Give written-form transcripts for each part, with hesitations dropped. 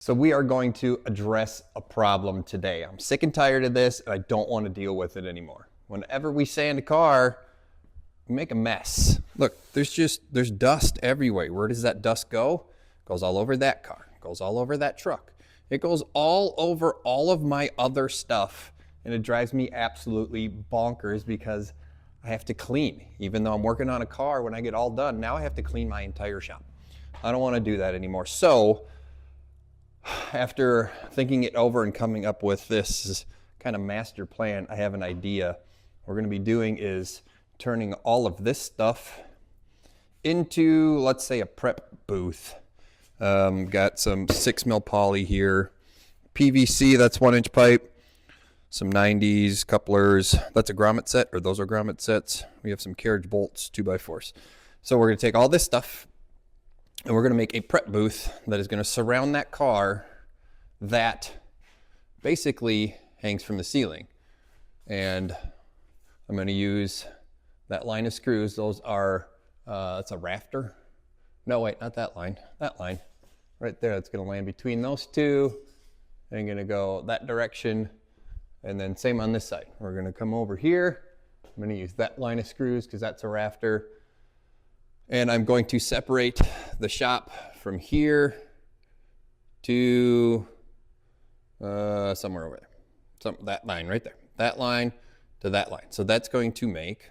So we are going to address a problem today. I'm sick and tired of this, and I don't want to deal with it anymore. Whenever we sand a car, we make a mess. Look, there's dust everywhere. Where does that dust go? It goes all over that car. It goes all over that truck. It goes all over all of my other stuff, and it drives me absolutely bonkers because I have to clean. Even though I'm working on a car, when I get all done, now I have to clean my entire shop. I don't want to do that anymore. So after thinking it over and coming up with this kind of master plan, I have an idea. What we're going to be doing is turning all of this stuff into, let's say, a prep booth. Got some 6mm poly here, PVC, that's 1-inch pipe, some 90s couplers. That's a grommet set, or those are grommet sets. We have some carriage bolts, 2x4s. So we're going to take all this stuff and we're going to make a prep booth that is going to surround that car that basically hangs from the ceiling. And I'm going to use that line of screws. Those are, it's a rafter. No, wait, not that line. That line right there. It's going to land between those two. I'm going to go that direction. And then same on this side. We're going to come over here. I'm going to use that line of screws because that's a rafter. And I'm going to separate the shop from here to somewhere over there. That line right there. That line to that line. So that's going to make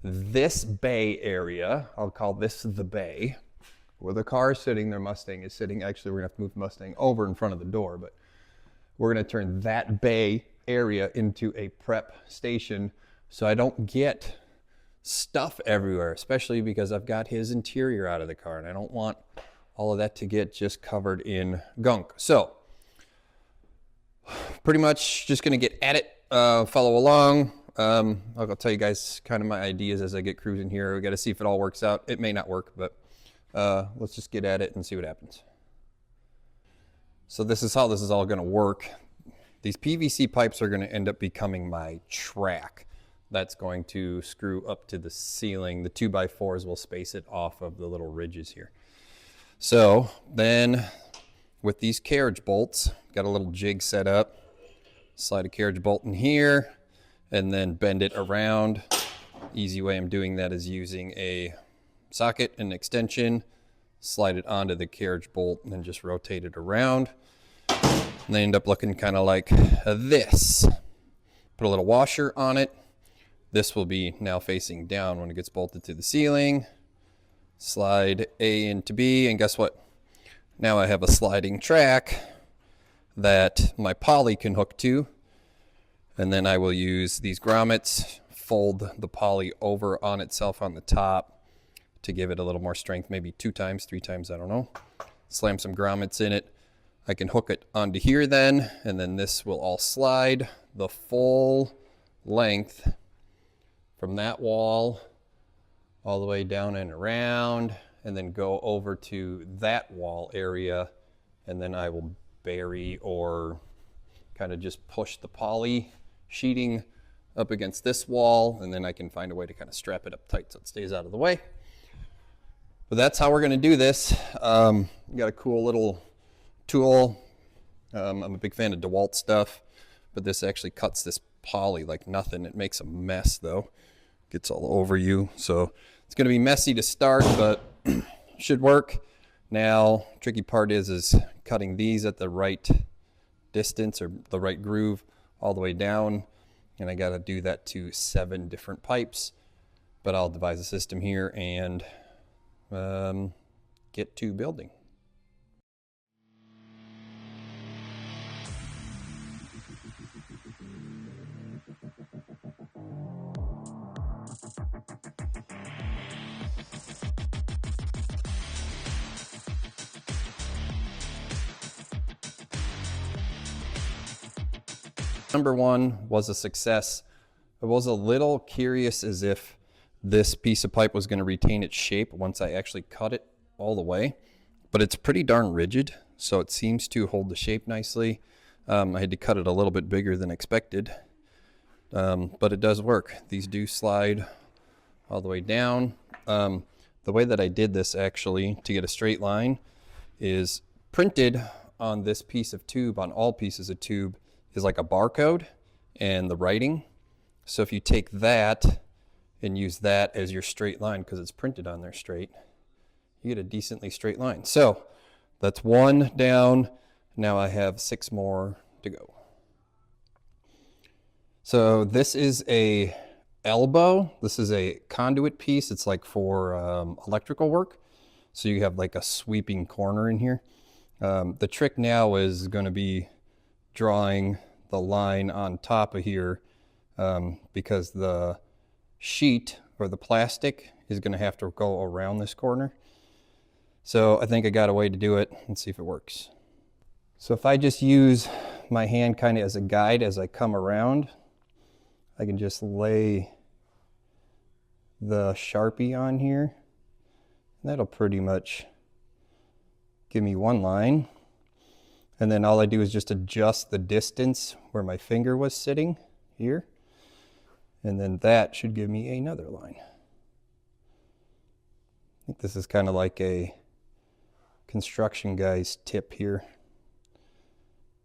this bay area, I'll call this the bay, where the car is sitting, their Mustang is sitting. Actually, we're going to have to move the Mustang over in front of the door, but we're going to turn that bay area into a prep station so I don't get stuff everywhere, especially because I've got his interior out of the car and I don't want all of that to get just covered in gunk. So pretty much just going to get at it, follow along. I'll tell you guys kind of my ideas as I get cruising here. We got to see if it all works out. It may not work, but let's just get at it and see what happens. So this is how this is all going to work. These PVC pipes are going to end up becoming my track. That's going to screw up to the ceiling. The 2x4s will space it off of the little ridges here. So then with these carriage bolts, got a little jig set up. Slide a carriage bolt in here and then bend it around. Easy way I'm doing that is using a socket and extension. Slide it onto the carriage bolt and then just rotate it around. And they end up looking kind of like this. Put a little washer on it. This will be now facing down when it gets bolted to the ceiling. Slide A into B, and guess what? Now I have a sliding track that my poly can hook to. And then I will use these grommets, fold the poly over on itself on the top to give it a little more strength, maybe 2 times, 3 times, I don't know. Slam some grommets in it. I can hook it onto here then, and then this will all slide the full length from that wall all the way down and around, and then go over to that wall area, and then I will bury or kind of just push the poly sheeting up against this wall, and then I can find a way to kind of strap it up tight so it stays out of the way. But that's how we're going to do this. Got a cool little tool. I'm a big fan of DeWalt stuff, but this actually cuts this poly like nothing. It makes a mess though. Gets all over you. So it's going to be messy to start, but should work. Now, tricky part is cutting these at the right distance or the right groove all the way down. And I got to do that to 7 different pipes, but I'll devise a system here and get to building. Number 1 was a success. I was a little curious as if this piece of pipe was going to retain its shape once I actually cut it all the way, but it's pretty darn rigid, so it seems to hold the shape nicely. I had to cut it a little bit bigger than expected, but it does work. These do slide all the way down. The way that I did this actually to get a straight line is printed on this piece of tube, on all pieces of tube, is like a barcode and the writing. So if you take that and use that as your straight line, because it's printed on there straight, you get a decently straight line. So that's 1 down. Now I have 6 more to go. So this is a elbow. This is a conduit piece. It's like for electrical work. So you have like a sweeping corner in here. The trick now is going to be drawing the line on top of here because the sheet or the plastic is going to have to go around this corner. So I think I got a way to do it. Let's see if it works. So if I just use my hand kind of as a guide as I come around, I can just lay the Sharpie on here. That'll pretty much give me one line. And then all I do is just adjust the distance where my finger was sitting here. And then that should give me another line. I think this is kind of like a construction guy's tip here.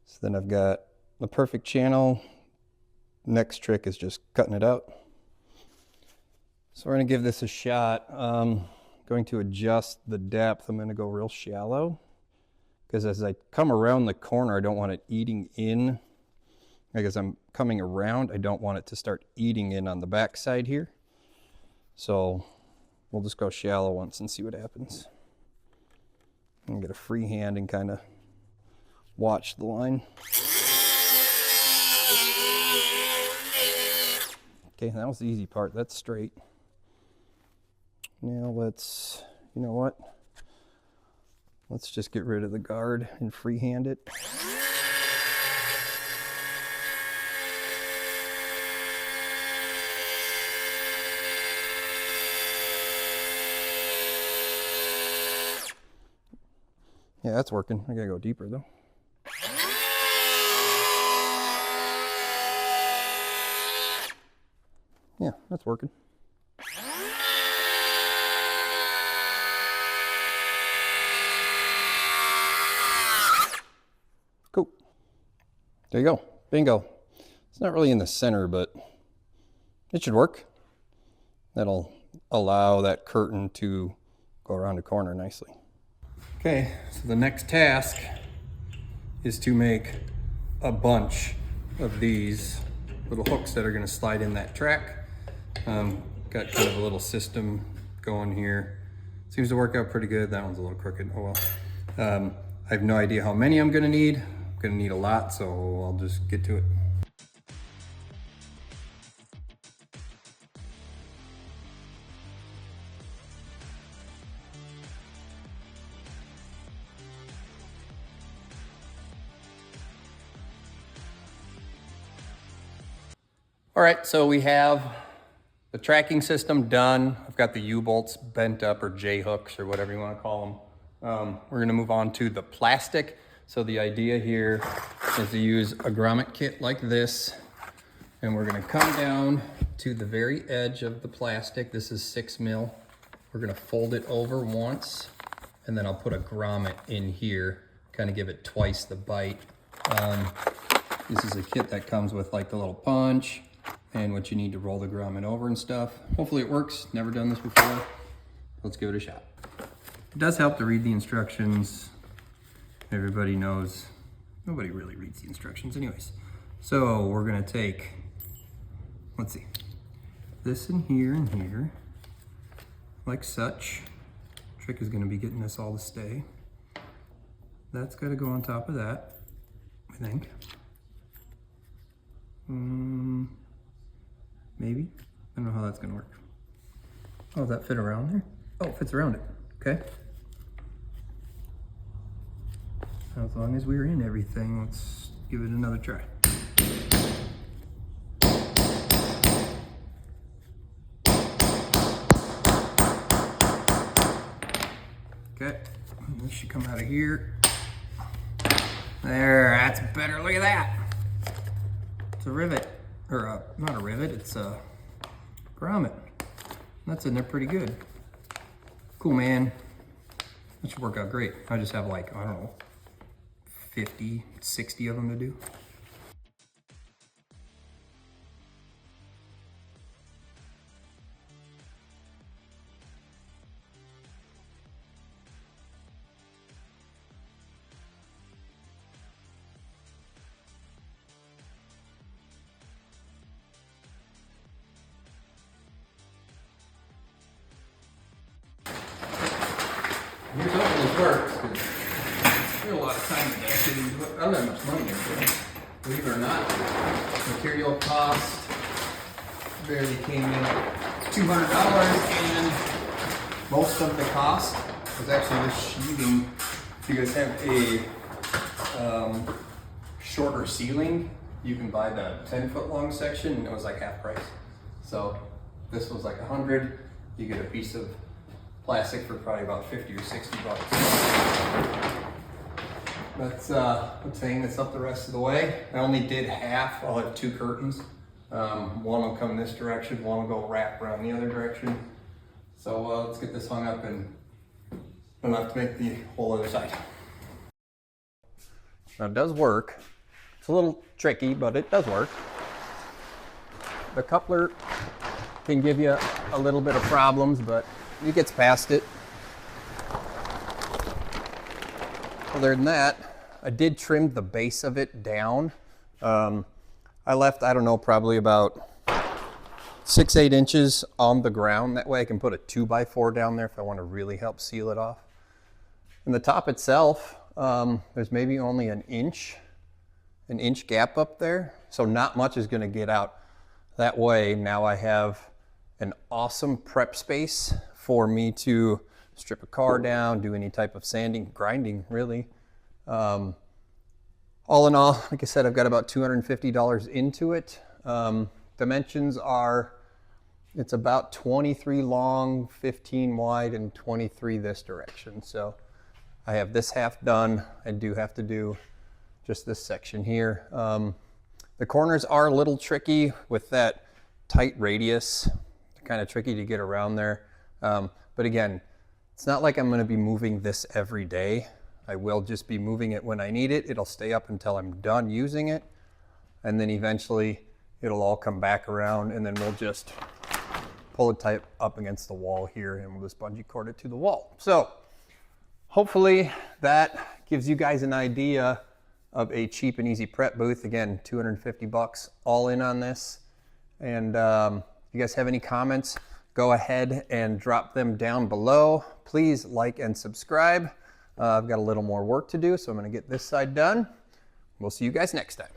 So then I've got the perfect channel. Next trick is just cutting it out. So we're going to give this a shot. Going to adjust the depth. I'm going to go real shallow because as I come around the corner, I don't want it eating in. Like as I'm coming around, I don't want it to start eating in on the back side here. So we'll just go shallow once and see what happens. And get a free hand and kind of watch the line. Okay, that was the easy part. That's straight. Now let's, you know what? Let's just get rid of the guard and freehand it. Yeah, that's working. I gotta go deeper though. Yeah, that's working. Cool. There you go. Bingo. It's not really in the center, but it should work. That'll allow that curtain to go around the corner nicely. Okay, so the next task is to make a bunch of these little hooks that are going to slide in that track. Got kind of a little system going here. Seems to work out pretty good. That one's a little crooked. Oh well. I have no idea how many I'm going to need. I'm going to need a lot, so I'll just get to it. All right, so we have the tracking system done. I've got the U-bolts bent up, or J-hooks, or whatever you want to call them. We're going to move on to the plastic. So the idea here is to use a grommet kit like this, and we're going to come down to the very edge of the plastic. This is 6 mil. We're going to fold it over once, and then I'll put a grommet in here, kind of give it twice the bite. This is a kit that comes with like the little punch and what you need to roll the grommet over and stuff. Hopefully it works. Never done this before. Let's give it a shot. It does help to read the instructions. Everybody knows, nobody really reads the instructions anyways. So we're gonna take, let's see, this in here and here, like such. Trick is gonna be getting this all to stay. That's gotta go on top of that, I think. Maybe. I don't know how that's gonna work. Oh, does that fit around there? Oh, it fits around it. Okay. As long as we're in everything, let's give it another try. Okay, this should come out of here. There, that's better. Look at that. It's a rivet, or not a rivet, it's a grommet. That's in there pretty good. Cool, man. That should work out great. I just have like, I don't know, 50, 60 of them to do. Here's hoping this works, because there's a lot of time invested into it. I don't have much money into it, believe it or not. Material cost barely came in at $200, and most of the cost was actually this sheathing. If you guys have a shorter ceiling, you can buy the 10-foot long section, and it was like half price. So this was like $100. You get a piece of plastic for probably about 50 or 60 bucks. That's what's hanging this up the rest of the way. I only did half. I'll have 2 curtains. One will come this direction, one will go wrap around the other direction. So let's get this hung up, and I'll have to make the whole other side. Now it does work. It's a little tricky, but it does work. The coupler can give you a little bit of problems, but it gets past it. Other than that, I did trim the base of it down. I left, I don't know, probably about 6-8 inches on the ground. That way I can put a 2x4 down there if I want to really help seal it off. And the top itself, there's maybe only an inch gap up there. So not much is going to get out. That way now I have an awesome prep space for me to strip a car down, do any type of sanding, grinding, really. All in all, like I said, I've got about $250 into it. Dimensions are, it's about 23 long, 15 wide, and 23 this direction. So I have this half done. I do have to do just this section here. The corners are a little tricky with that tight radius. Kind of tricky to get around there. But again, it's not like I'm going to be moving this every day. I will just be moving it when I need it. It'll stay up until I'm done using it. And then eventually it'll all come back around, and then we'll just pull it tight up against the wall here, and we'll just bungee cord it to the wall. So hopefully that gives you guys an idea of a cheap and easy prep booth. Again, 250 bucks all in on this. And if you guys have any comments, go ahead and drop them down below. Please like and subscribe. I've got a little more work to do, so I'm going to get this side done. We'll see you guys next time.